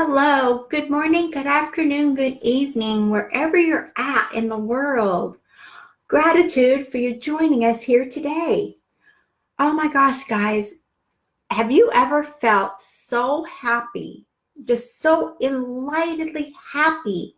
Hello, good morning, good afternoon, good evening, wherever you're at in the world. Gratitude for you joining us here today. Oh my gosh, guys, have you ever felt so happy, just so enlightedly happy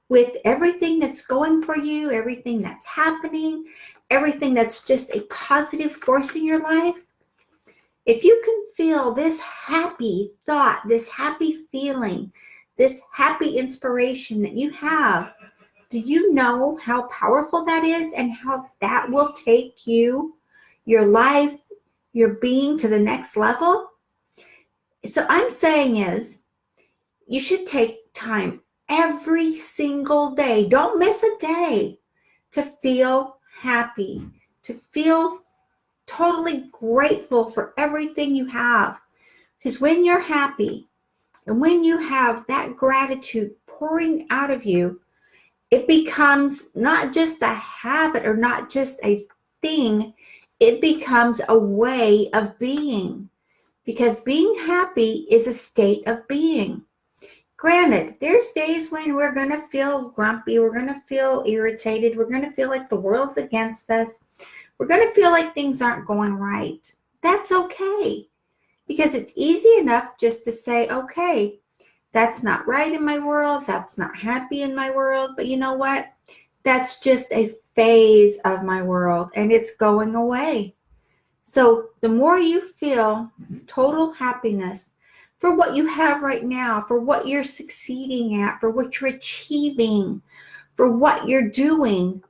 with everything that's going for you, everything that's happening, everything that's just a positive force in your life? If you can feel this happy thought, this happy feeling, this happy inspiration that you have, do you know how powerful that is and how that will take you, your life, your being to the next level? So I'm saying is you should take time every single day. Don't miss a day to feel happy, to feel totally grateful for everything you have. Because when you're happy and when you have that gratitude pouring out of you, it becomes not just a habit or not just a thing, it becomes a way of being. Because being happy is a state of being. Granted, there's days when we're going to feel grumpy, we're going to feel irritated, we're going to feel like the world's against us, we're going to feel like things aren't going right. That's okay. Because it's easy enough just to say, okay, that's not right in my world. That's not happy in my world. But you know what? That's just a phase of my world and it's going away. So the more you feel total happiness for what you have right now, for what you're succeeding at, for what you're achieving, for what you're doing,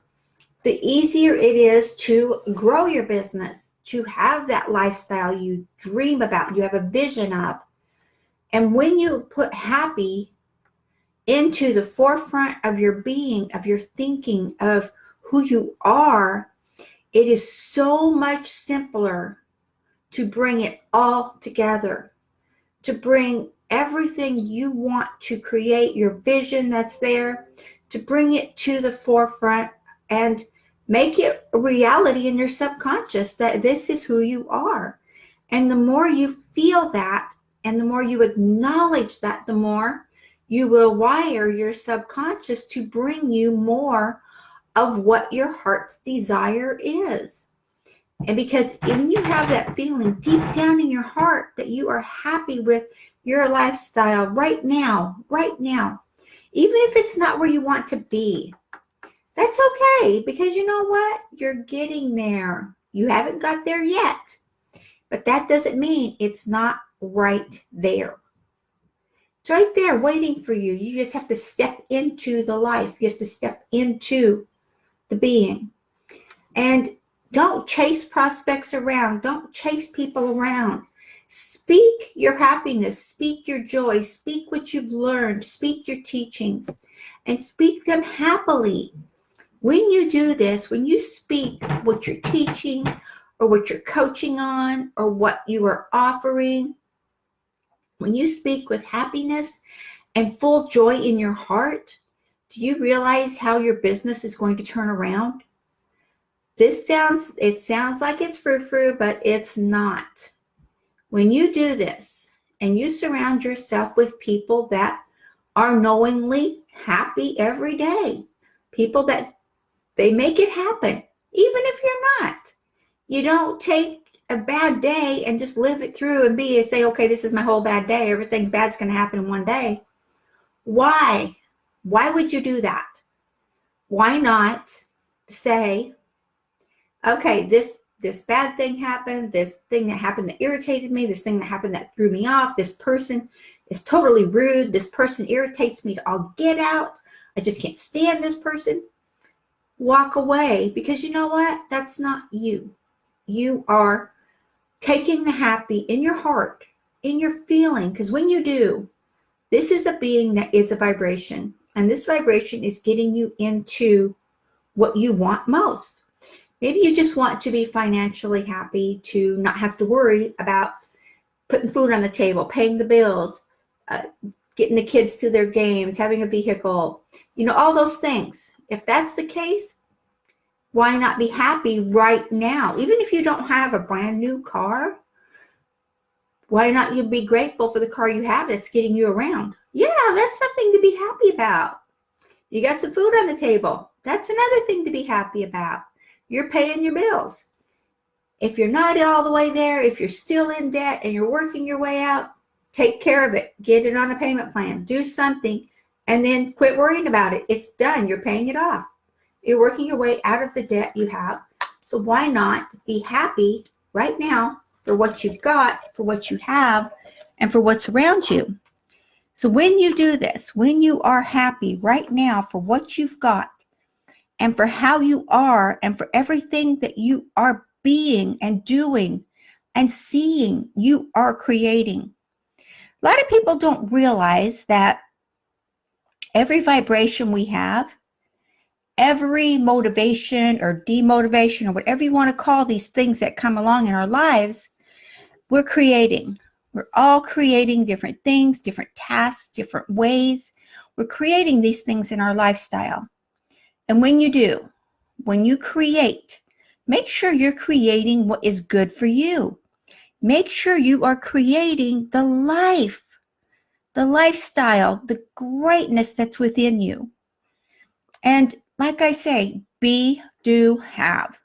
the easier it is to grow your business, to have that lifestyle you dream about, you have a vision of. And when you put happy into the forefront of your being, of your thinking, of who you are, it is so much simpler to bring it all together, to bring everything you want to create, your vision that's there, to bring it to the forefront and make it a reality in your subconscious that this is who you are. And the more you feel that and the more you acknowledge that, the more you will wire your subconscious to bring you more of what your heart's desire is. And because when you have that feeling deep down in your heart that you are happy with your lifestyle right now, even if it's not where you want to be, that's okay, because you know what? You're getting there. You haven't got there yet, but that doesn't mean it's not right there. It's right there waiting for you. You just have to step into the life. You have to step into the being. And don't chase prospects around. Don't chase people around. Speak your happiness. Speak your joy. Speak what you've learned. Speak your teachings. And speak them happily. When you do this, when you speak what you're teaching or what you're coaching on or what you are offering, when you speak with happiness and full joy in your heart, do you realize how your business is going to turn around? It sounds like it's frou-frou, but it's not. When you do this and you surround yourself with people that are knowingly happy every day, people that they make it happen, even if you're not. You don't take a bad day and just live it through and say, okay, this is my whole bad day. Everything bad's going to happen in one day. Why? Why would you do that? Why not say, okay, this bad thing happened, this thing that happened that irritated me, this thing that happened that threw me off, this person is totally rude, this person irritates me to all get out, I just can't stand this person. Walk away, because you know what? That's not you. You are taking the happy in your heart, in your feeling, because when you do, this is a being that is a vibration, and this vibration is getting you into what you want most. Maybe you just want to be financially happy, to not have to worry about putting food on the table, paying the bills, getting the kids to their games, having a vehicle, all those things. If that's the case, why not be happy right now? Even if you don't have a brand new car, Why not you be grateful for the car you have that's getting you around? Yeah, that's something to be happy about. You got some food on the table. That's another thing to be happy about. You're paying your bills. If you're not all the way there, if you're still in debt and you're working your way out, take care of it. Get it on a payment plan. Do something and then quit worrying about it. It's done. You're paying it off. You're working your way out of the debt you have. So why not be happy right now for what you've got, for what you have, and for what's around you? So when you do this, when you are happy right now for what you've got and for how you are and for everything that you are being and doing and seeing, you are creating. A lot of people don't realize that every vibration we have, every motivation or demotivation or whatever you want to call these things that come along in our lives, we're creating. We're all creating different things, different tasks, different ways. We're creating these things in our lifestyle. And when you do, when you create, make sure you're creating what is good for you. Make sure you are creating the life, the lifestyle, the greatness that's within you. And like I say, be, do, have.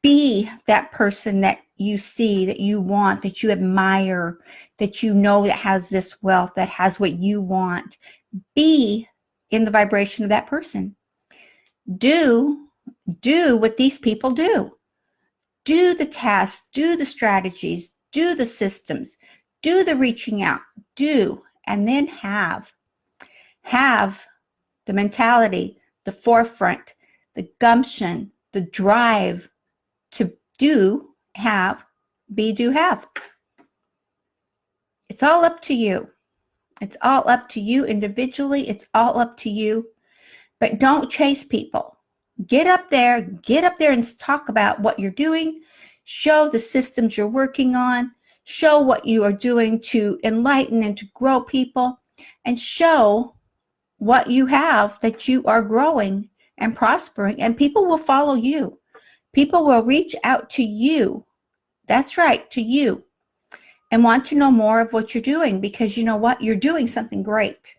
Be that person that you see, that you want, that you admire, that you know that has this wealth, that has what you want. Be in the vibration of that person. Do what these people do. Do the tasks, do the strategies, do the systems, do the reaching out, and then have. Have the mentality, the forefront, the gumption, the drive to do, have, be, do, have. It's all up to you. It's all up to you individually. It's all up to you. But don't chase people. Get up there and talk about what you're doing. Show the systems you're working on. Show what you are doing to enlighten and to grow people. And show what you have that you are growing and prospering. And people will follow you. People will reach out to you. That's right, to you. And want to know more of what you're doing, because you know what? You're doing something great.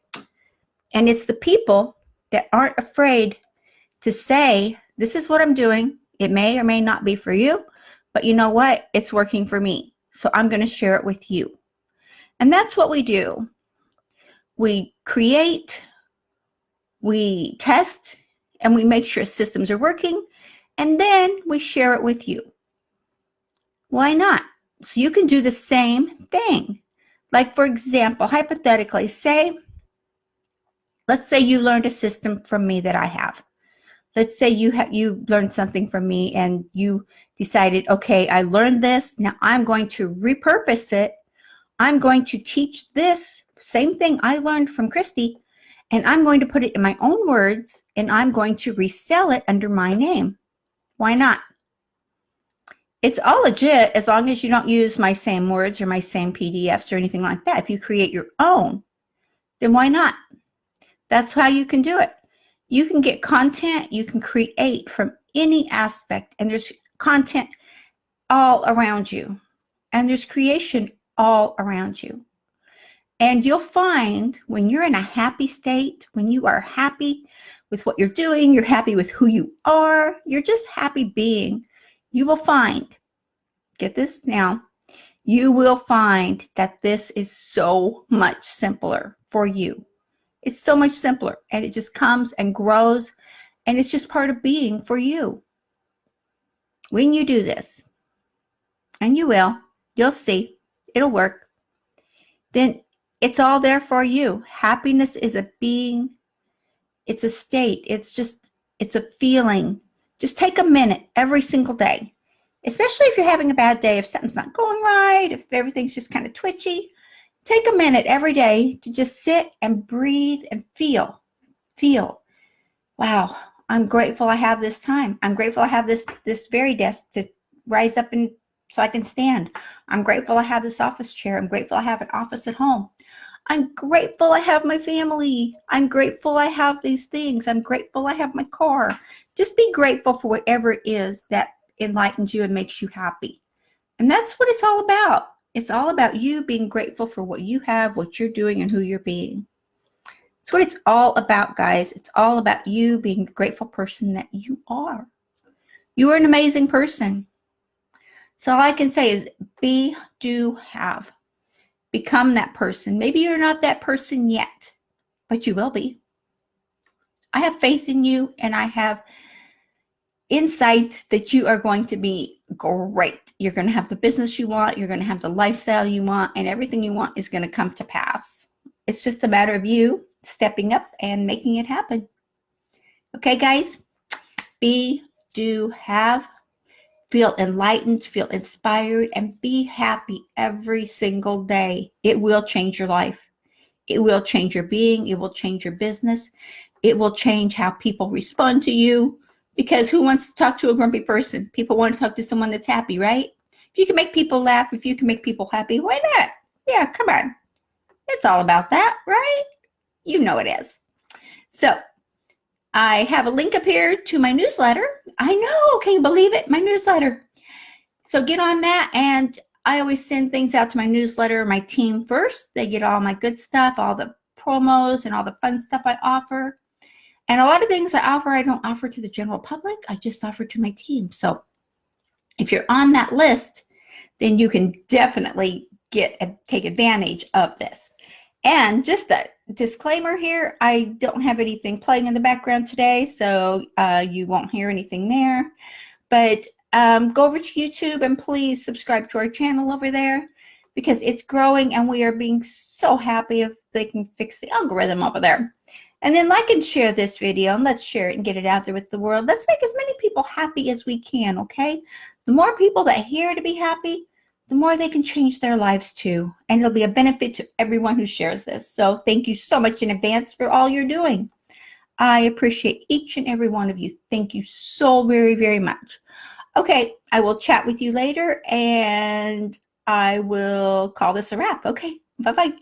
And it's the people that aren't afraid to say, this is what I'm doing. It may or may not be for you, but you know what? It's working for me. So I'm going to share it with you. And that's what we do. We create, we test, and we make sure systems are working. And then we share it with you. Why not? So you can do the same thing. Like, for example, hypothetically, let's say you learned a system from me that I have. Let's say you learned something from me and you decided, okay, I learned this. Now I'm going to repurpose it. I'm going to teach this same thing I learned from Christy, and I'm going to put it in my own words, and I'm going to resell it under my name. Why not? It's all legit as long as you don't use my same words or my same PDFs or anything like that. If you create your own, then why not? That's how you can do it. You can get content, you can create from any aspect, and there's content all around you, and there's creation all around you. And you'll find when you're in a happy state, when you are happy with what you're doing, you're happy with who you are, you're just happy being, you will find, get this now, you will find that this is so much simpler for you. It's so much simpler, and it just comes and grows, and it's just part of being for you. When you do this, and you will, you'll see, it'll work, then it's all there for you. Happiness is a being, it's a state, it's a feeling. Just take a minute every single day, especially if you're having a bad day, if something's not going right, if everything's just kind of twitchy. Take a minute every day to just sit and breathe and feel. Wow, I'm grateful I have this time. I'm grateful I have this very desk to rise up and so I can stand. I'm grateful I have this office chair. I'm grateful I have an office at home. I'm grateful I have my family. I'm grateful I have these things. I'm grateful I have my car. Just be grateful for whatever it is that enlightens you and makes you happy. And that's what it's all about. It's all about you being grateful for what you have, what you're doing, and who you're being. It's what it's all about, guys. It's all about you being the grateful person that you are. You are an amazing person. So all I can say is be, do, have. Become that person. Maybe you're not that person yet, but you will be. I have faith in you, and I have insight that you are going to be great. You're going to have the business you want. You're going to have the lifestyle you want, and everything you want is going to come to pass. It's just a matter of you stepping up and making it happen. Okay, guys? Be, do, have. Feel enlightened, feel inspired, and be happy every single day. It will change your life. It will change your being. It will change your business. It will change how people respond to you. Because who wants to talk to a grumpy person? People want to talk to someone that's happy, right? If you can make people laugh, if you can make people happy, why not? Yeah, come on. It's all about that, right? You know it is. So I have a link up here to my newsletter. I know, can you believe it? My newsletter. So get on that, and I always send things out to my newsletter, my team first. They get all my good stuff, all the promos and all the fun stuff I offer. And a lot of things I offer, I don't offer to the general public. I just offer to my team. So if you're on that list, then you can definitely take advantage of this. And just a disclaimer here, I don't have anything playing in the background today, so you won't hear anything there. But go over to YouTube and please subscribe to our channel over there, because it's growing and we are being so happy if they can fix the algorithm over there. And then like and share this video, and let's share it and get it out there with the world. Let's make as many people happy as we can, okay? The more people that hear to be happy, the more they can change their lives too. And it'll be a benefit to everyone who shares this. So thank you so much in advance for all you're doing. I appreciate each and every one of you. Thank you so very, very much. Okay, I will chat with you later, and I will call this a wrap. Okay, bye-bye.